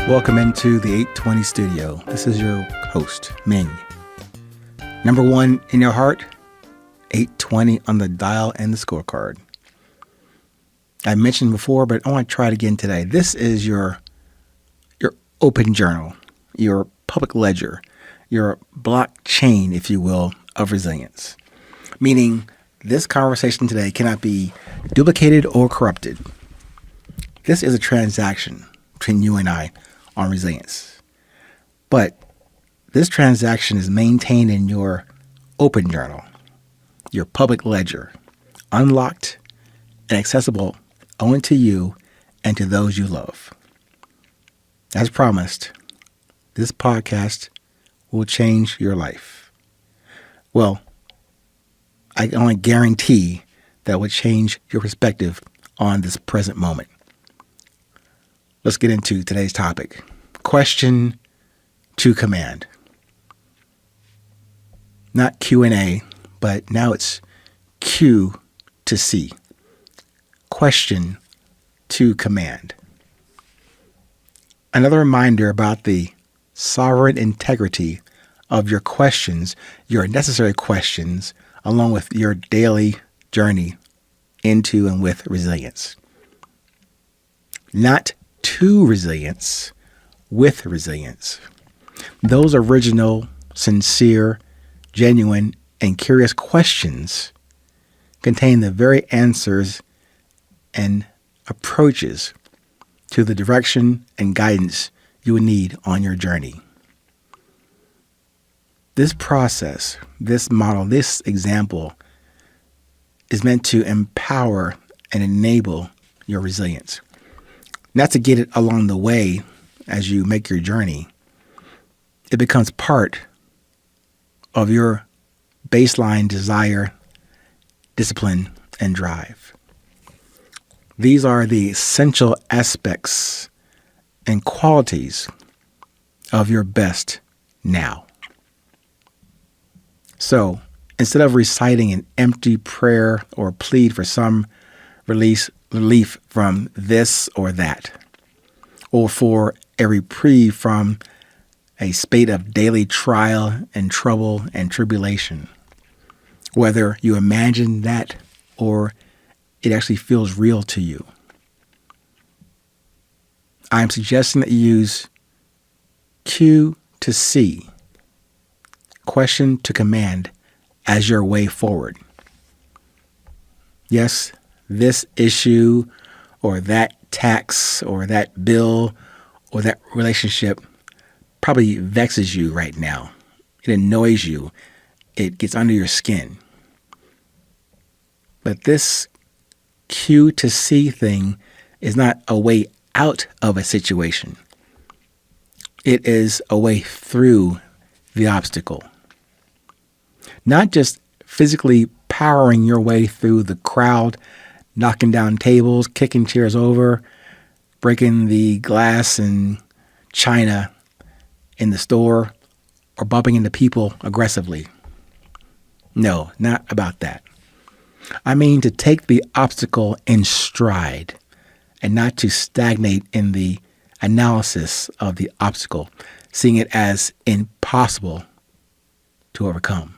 Welcome into the 820 studio. This is your host, Ming. Number one in your heart, 820 on the dial and the scorecard. I mentioned before, but I want to try it again today. This is your open journal, your public ledger, your blockchain, if you will, of resilience. Meaning this conversation today cannot be duplicated or corrupted. This is a transaction between you and I on resilience. But this transaction is maintained in your open journal, your public ledger, unlocked and accessible only to you and to those you love. As promised, this podcast will change your life. Well, I can only guarantee that will change your perspective on this present moment. Let's get into today's topic. Question to command. Not Q&A, but now it's Q to C. Question to command. Another reminder about the sovereign integrity of your questions, your necessary questions, along with your daily journey into and with resilience. Not to resilience, with resilience. Those original, sincere, genuine, and curious questions contain the very answers and approaches to the direction and guidance you will need on your journey. This process, this model, this example is meant to empower and enable your resilience. Not to get it along the way as you make your journey. It becomes part of your baseline desire, discipline, and drive. These are the essential aspects and qualities of your best now. So, instead of reciting an empty prayer or plead for some relief from this or that, or for a reprieve from a spate of daily trial and trouble and tribulation, whether you imagine that or it actually feels real to you, I'm suggesting that you use Q to C, question to command, as your way forward. Yes, this issue or that tax or that bill or that relationship probably vexes you right now. It annoys you. It gets under your skin. But this Q to C thing is not a way out of a situation. It is a way through the obstacle. Not just physically powering your way through the crowd, knocking down tables, kicking chairs over, breaking the glass and china in the store, or bumping into people aggressively. No, not about that. I mean to take the obstacle in stride and not to stagnate in the analysis of the obstacle, seeing it as impossible to overcome.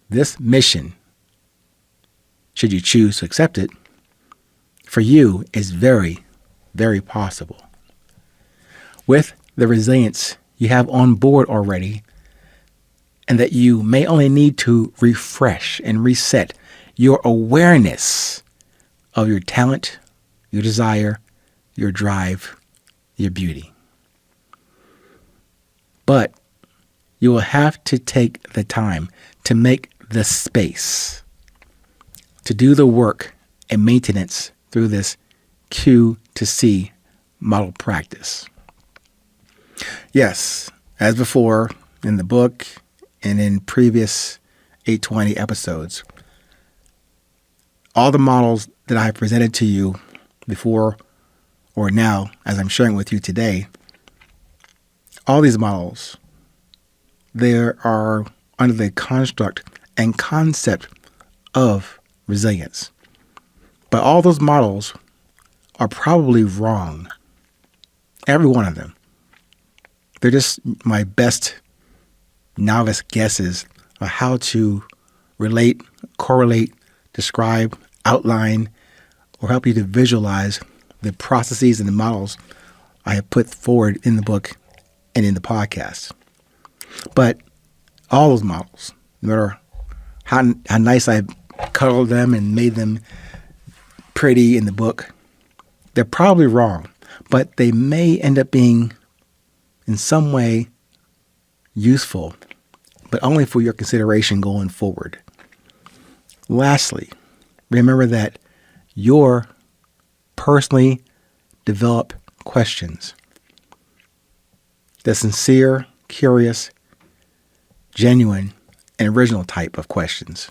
This mission, should you choose to accept it, for you is very, very possible. With the resilience you have on board already, and that you may only need to refresh and reset your awareness of your talent, your desire, your drive, your beauty. But you will have to take the time to make the space to do the work and maintenance through this Q to C model practice. Yes, as before in the book and in previous 820 episodes, all the models that I have presented to you before or now, as I'm sharing with you today, all these models, they are under the construct and concept of resilience. But all those models are probably wrong Every one of them. They're just my best novice guesses of how to relate, correlate, describe, outline, or help you to visualize the processes and the models I have put forward in the book and in the podcast. But all those models, no matter how nice I cuddled them and made them pretty in the book, they're probably wrong, but they may end up being in some way useful, but only for your consideration going forward. Lastly, remember that your personally developed questions, the sincere, curious, genuine, and original type of questions,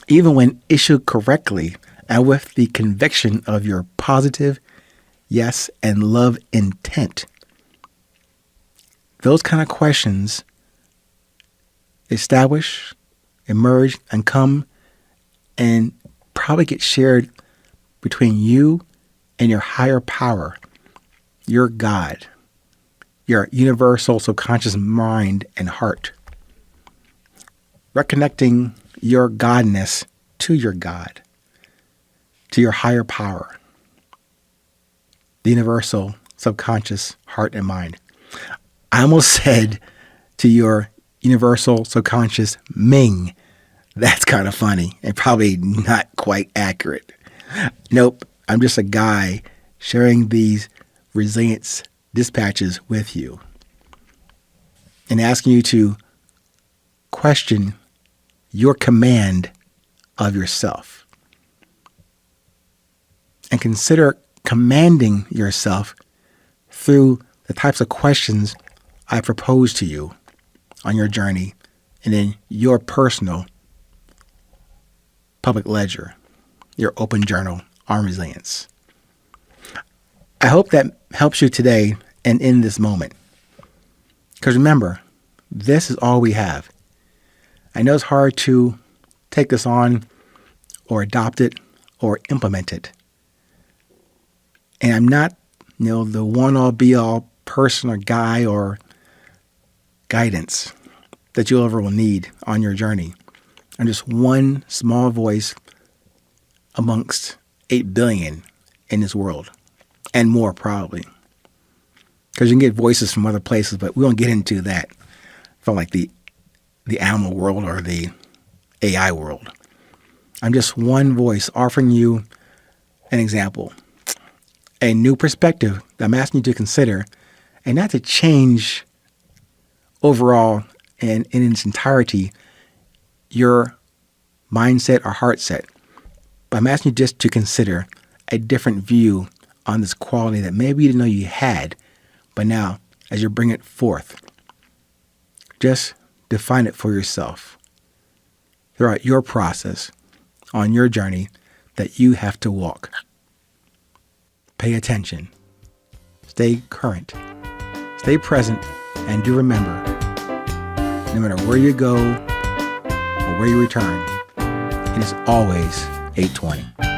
even when issued correctly and with the conviction of your positive yes and love intent, those kind of questions establish, emerge, and come and probably get shared between you and your higher power, your God, your universal subconscious mind and heart. Reconnecting your Godness to your God, to your higher power, the universal subconscious heart and mind. I almost said to your universal subconscious Ming. That's kind of funny and probably not quite accurate. Nope, I'm just a guy sharing these resilience dispatches with you and asking you to question your command of yourself and consider commanding yourself through the types of questions I propose to you on your journey and in your personal public ledger, your open journal on resilience. I hope that helps you today and in this moment. Because remember, this is all we have. I know it's hard to take this on or adopt it or implement it. And I'm not, the one-all be-all person or guy or guidance that you'll ever will need on your journey. I'm just one small voice amongst 8 billion in this world, and more probably. Because you can get voices from other places, but we won't get into that from like the animal world or the AI world. I'm just one voice offering you an example, a new perspective that I'm asking you to consider, and not to change overall and in its entirety your mindset or heart set. But I'm asking you just to consider a different view on this quality that maybe you didn't know you had, but now as you bring it forth, just define it for yourself throughout your process on your journey that you have to walk. Pay attention, stay current, stay present, and do remember, no matter where you go or where you return, it is always 820.